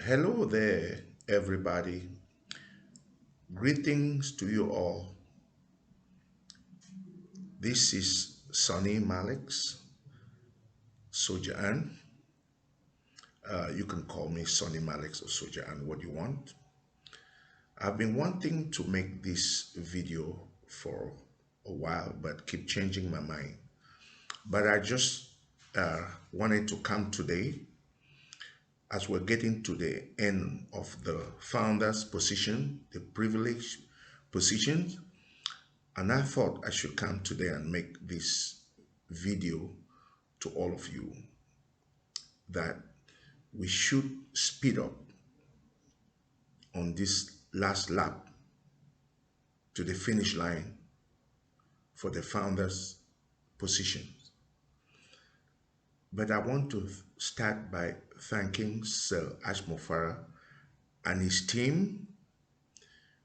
Hello there, everybody. Greetings to you all. This is Sonny Malex, Sojan. You can call me Sonny Malex or Sojan, what you want. I've been wanting to make this video for a while, but keep changing my mind. But I just wanted to come today as we're getting to the end of the founder's position, the privileged position. And I thought I should come today and make this video to all of you that we should speed up on this last lap to the finish line for the founder's position. But I want to start by thanking Sir Ashmofara and his team.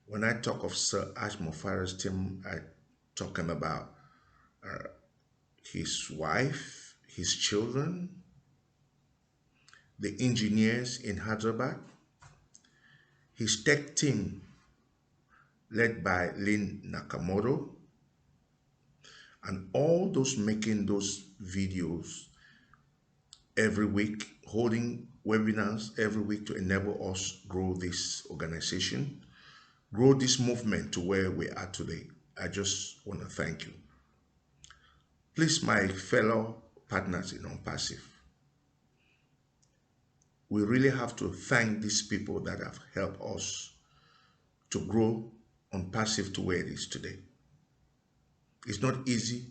When I talk of Sir Ashmofara's team, I'm talking about his wife, his children, the engineers in Hyderabad, his tech team led by Lynn Nakamoto, and all those making those videos every week, holding webinars every week to enable us grow this organization, grow this movement to where we are today. I just want to thank you. Please, my fellow partners in ONPASSIVE, we really have to thank these people that have helped us to grow ONPASSIVE to where it is today. It's not easy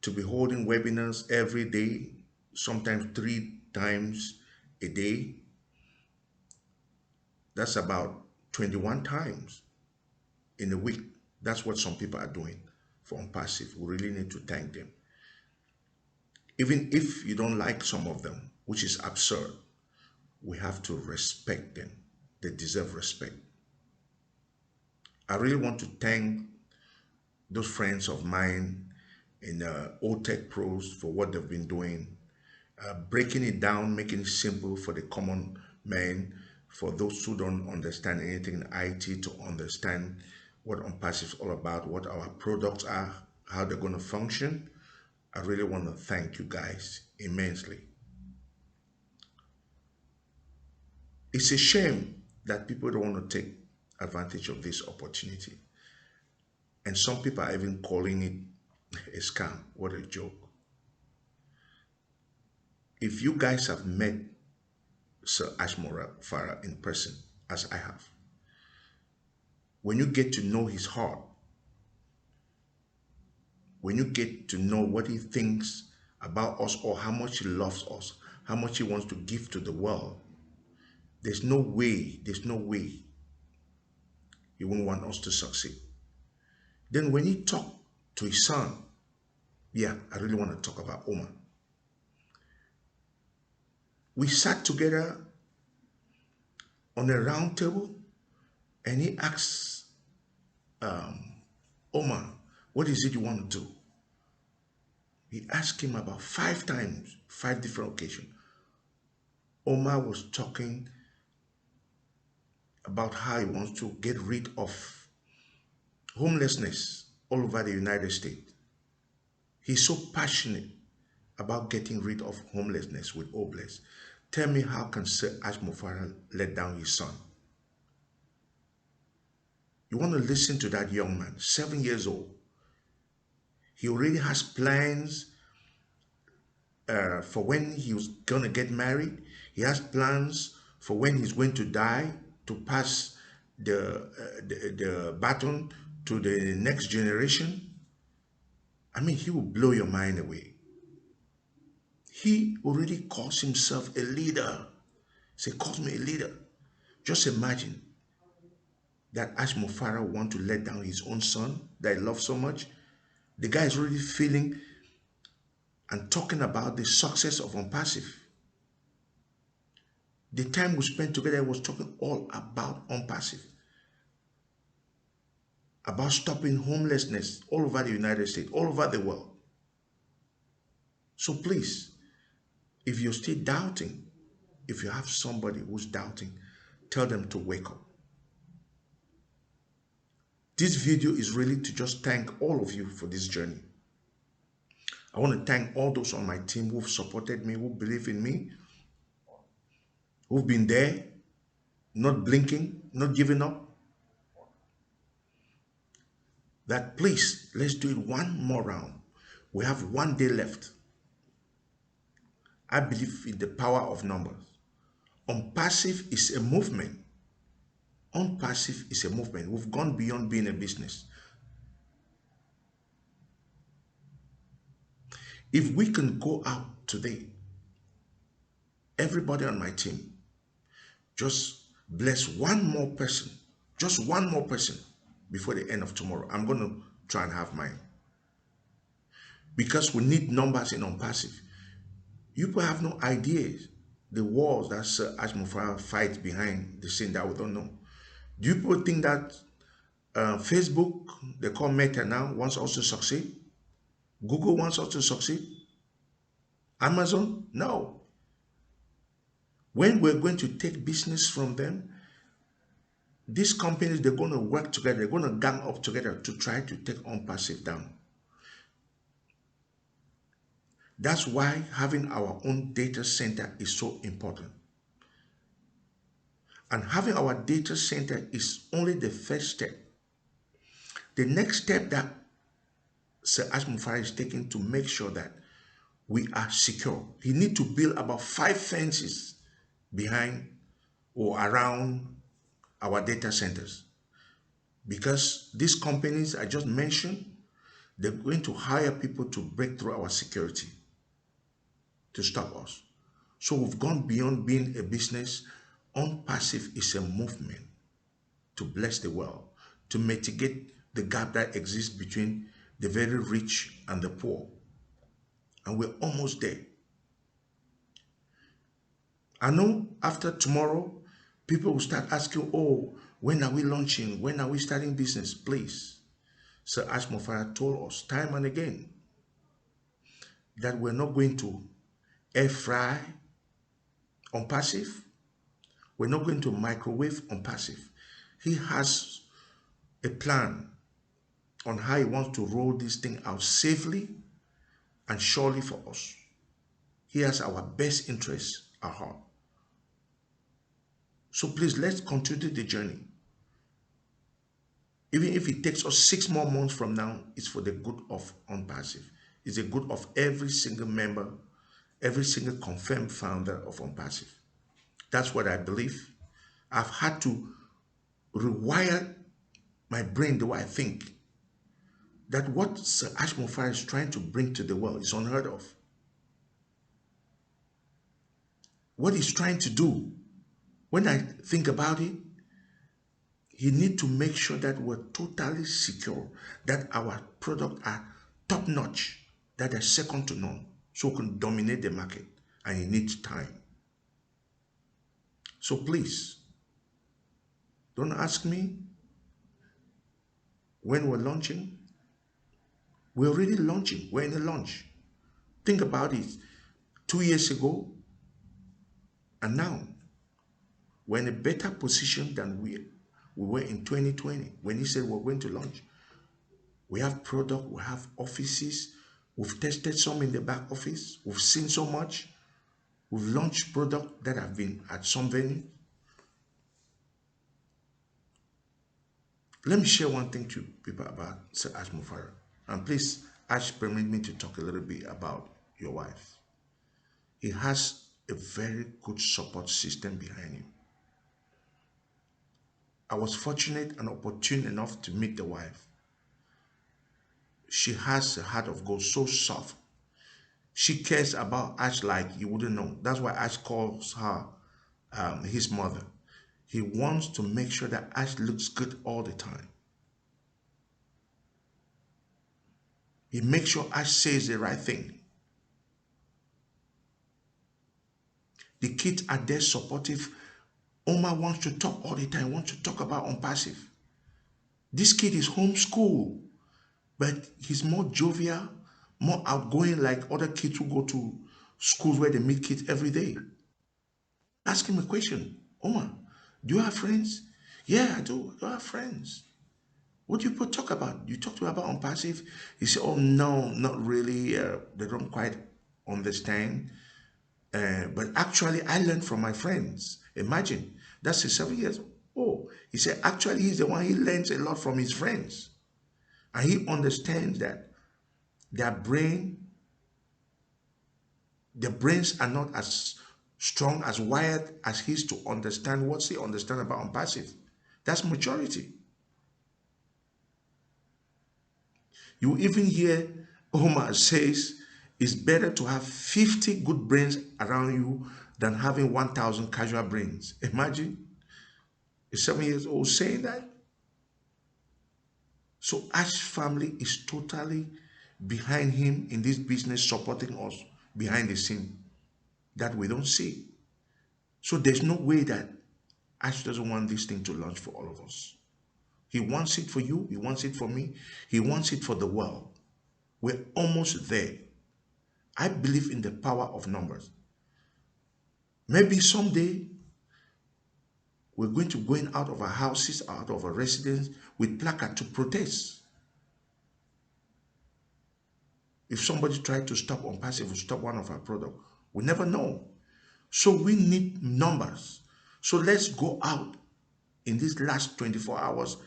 to be holding webinars every day, sometimes 3 times a day. That's about 21 times in a week. That's what some people are doing for ONPASSIVE. We really need to thank them. Even if you don't like some of them, which is absurd, we have to respect them. They deserve respect. I really want to thank those friends of mine in Tech Pros for what they've been doing, breaking it down, making it simple for the common man, for those who don't understand anything in IT to understand what ONPASSIVE is all about, what our products are, how they're going to function. I really want to thank you guys immensely. It's a shame that people don't want to take advantage of this opportunity. And some people are even calling it a scam. What a joke. If you guys have met Sir Ashmora Farah in person, as I have, when you get to know his heart, when you get to know what he thinks about us or how much he loves us, how much he wants to give to the world, there's no way he won't want us to succeed. Then when he talked to his son, yeah, I really want to talk about Omar. We sat together on a round table and he asked Omar, what is it you want to do? He asked him about 5 times, 5 different occasions. Omar was talking about how he wants to get rid of homelessness all over the United States. He's so passionate about getting rid of homelessness with Obless. Tell me, how can Sir Ashmofara let down his son? You want to listen to that young man, 7 years old. He already has plans for when he was going to get married. He has plans for when he's going to die, to pass the baton to the next generation. I mean, he will blow your mind away. He already calls himself a leader. He calls me a leader. Just imagine that Ashmofara want to let down his own son that he loves so much. The guy is already feeling and talking about the success of ONPASSIVE. The time we spent together was talking all about ONPASSIVE, about stopping homelessness all over the United States, all over the world. So please, if you're still doubting, if you have somebody who's doubting, tell them to wake up. This video is really to just thank all of you for this journey. I want to thank all those on my team who've supported me, who believe in me, who've been there, not blinking, not giving up. That please, let's do it one more round. We have 1 day left. I believe in the power of numbers. ONPASSIVE is a movement. ONPASSIVE is a movement. We've gone beyond being a business. If we can go out today, everybody on my team, just bless one more person, just one more person before the end of tomorrow. I'm going to try and have mine. Because we need numbers in ONPASSIVE. You people have no ideas the wars that Sir Ashmufara fights behind the scene that we don't know. Do you people think that Facebook, they call Meta now, wants us to succeed? Google wants us to succeed? Amazon? No. When we're going to take business from them, these companies, they're going to work together, they're going to gang up together to try to take ONPASSIVE down. That's why having our own data center is so important. And having our data center is only the first step. The next step that Sir Ashmufara is taking to make sure that we are secure, he needs to build about 5 fences behind or around our data centers. Because these companies I just mentioned, they're going to hire people to break through our security to stop us. So we've gone beyond being a business. ONPASSIVE is a movement to bless the world, to mitigate the gap that exists between the very rich and the poor. And we're almost there. I know after tomorrow, people will start asking, oh, when are we launching? When are we starting business? Please. Sir Ashmufara told us time and again that we're not going to air fry ONPASSIVE. We're not going to microwave ONPASSIVE. He has a plan on how he wants to roll this thing out safely and surely for us. He has our best interests at heart. So please, let's continue the journey. Even if it takes us 6 more months from now, it's for the good of ONPASSIVE. It's the good of every single member, every single confirmed founder of ONPASSIVE. That's what I believe. I've had to rewire my brain the way I think. That what Sir Ashmufara is trying to bring to the world is unheard of. What he's trying to do, when I think about it, he needs to make sure that we're totally secure, that our products are top-notch, that they're second to none, so we can dominate the market, and he needs time. So please, don't ask me when we're launching. We're already launching. We're in a launch. Think about it. 2 years ago and now, we're in a better position than we were in 2020 when he said we're going to launch. We have product, we have offices. We've tested some in the back office. We've seen so much. We've launched product that have been at some venue. Let me share one thing to people about Sir Ashmufara. And please, Ash, permit me to talk a little bit about your wife. He has a very good support system behind him. I was fortunate and opportune enough to meet the wife. She has a heart of gold, so soft. She cares about Ash like you wouldn't know. That's why Ash calls her his mother. He wants to make sure that Ash looks good all the time. He makes sure Ash says the right thing. The kids are there supportive. Oma wants to talk all the time, wants to talk about ONPASSIVE. This kid is homeschooled, but he's more jovial, more outgoing like other kids who go to schools where they meet kids every day. ask him a question. Omar, do you have friends? Yeah, I do. I have friends. What do you talk about? You talk to about on passive? He said, oh, no, not really. They don't quite understand. But actually, I learned from my friends. Imagine, that's his 7 years. Oh, he said, actually, he's the one, he learns a lot from his friends. And he understands that their brains are not as strong, as wired as his to understand what he understands about unpassive. That's maturity. You even hear Omar says it's better to have 50 good brains around you than having 1,000 casual brains. Imagine a 7 years old saying that. So Ash family is totally behind him in this business, supporting us behind the scene that we don't see. So there's no way that Ash doesn't want this thing to launch for all of us. He wants it for you. He wants it for me. He wants it for the world. We're almost there. I believe in the power of numbers. Maybe someday we're going to go in out of our houses, out of our residence with placard to protest. If somebody tried to stop ONPASSIVE or stop one of our products, we never know. So we need numbers. So let's go out in these last 24 hours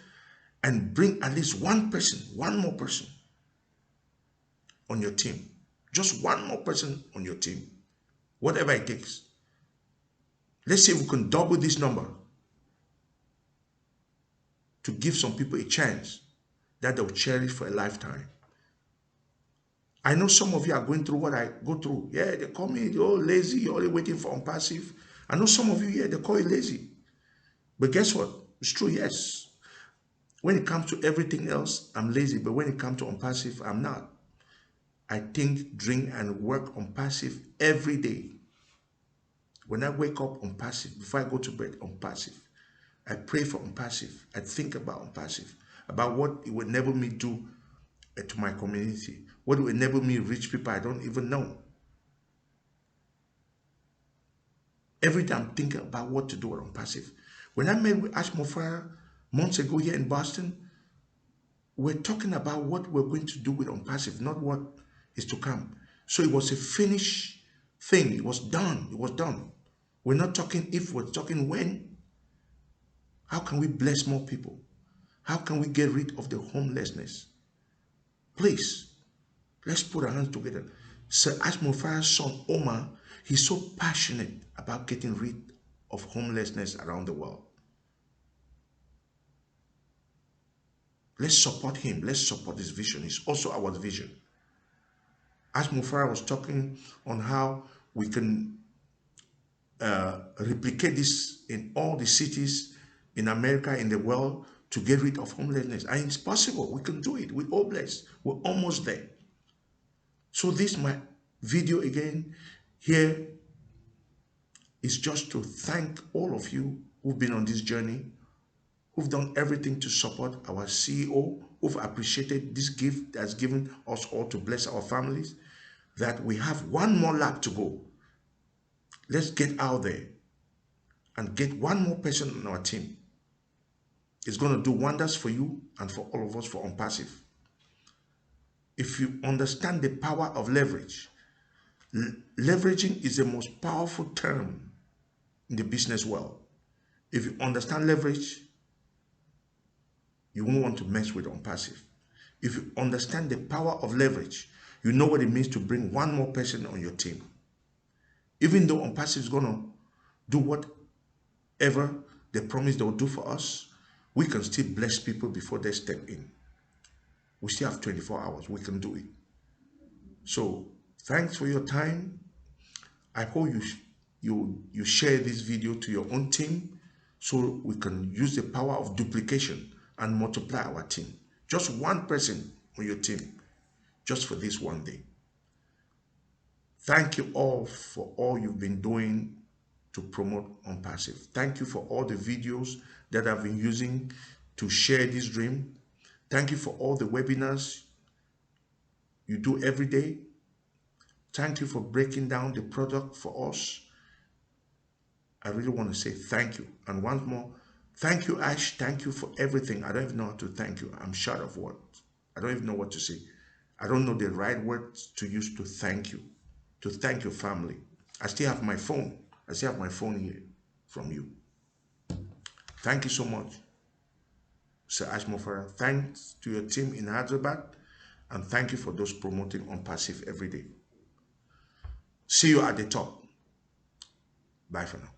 and bring at least one person, one more person on your team. Just one more person on your team. Whatever it takes. Let's see if we can double this number to give some people a chance that they'll cherish for a lifetime. I know some of you are going through what I go through. Yeah, they call me, oh, lazy, you're only waiting for ONPASSIVE. I know some of you, yeah, they call you lazy. But guess what? It's true, yes. When it comes to everything else, I'm lazy. But when it comes to ONPASSIVE, I'm not. I think, drink, and work ONPASSIVE every day. When I wake up ONPASSIVE, before I go to bed ONPASSIVE, I pray for ONPASSIVE. I think about ONPASSIVE, about what it will enable me do to my community, what will enable me reach people I don't even know. Every time I'm thinking about what to do with ONPASSIVE. When I met with Ash Mofara months ago here in Boston, we're talking about what we're going to do with ONPASSIVE, not what is to come. So it was a finished thing. It was done. It was done. We're not talking if, we're talking when. How can we bless more people? How can we get rid of the homelessness? Please, let's put our hands together. Sir Ash Mofara's son, Omar, he's so passionate about getting rid of homelessness around the world. Let's support him. Let's support his vision. It's also our vision. Ash Mofara was talking on how we can replicate this in all the cities in America, in the world, to get rid of homelessness. And it's possible. We can do it. We're all blessed. We're almost there. So this my video again here is just to thank all of you who've been on this journey, who've done everything to support our CEO, who've appreciated this gift that's given us all to bless our families, that we have one more lap to go. Let's get out there and get one more person on our team. It's going to do wonders for you and for all of us for ONPASSIVE. If you understand the power of leverage, leveraging is the most powerful term in the business world. If you understand leverage, you won't want to mess with ONPASSIVE. If you understand the power of leverage, you know what it means to bring one more person on your team. Even though ONPASSIVE is going to do whatever they promise they'll do for us, we can still bless people before they step in. We still have 24 hours. We can do it. So thanks for your time. I hope you share this video to your own team so we can use the power of duplication and multiply our team. Just one person on your team, just for this one day. Thank you all for all you've been doing to promote ONPASSIVE. Thank you for all the videos that I've been using to share this dream. Thank you for all the webinars you do every day. Thank you for breaking down the product for us. I really want to say thank you. And once more, thank you, Ash. Thank you for everything. I don't even know how to thank you. I'm short of words. I don't even know what to say. I don't know the right words to use to thank your family. I still have my phone. I still have my phone here from you. Thank you so much, Sir Ash Mofara. Thanks to your team in Hyderabad. And thank you for those promoting on Passive every day. See you at the top. Bye for now.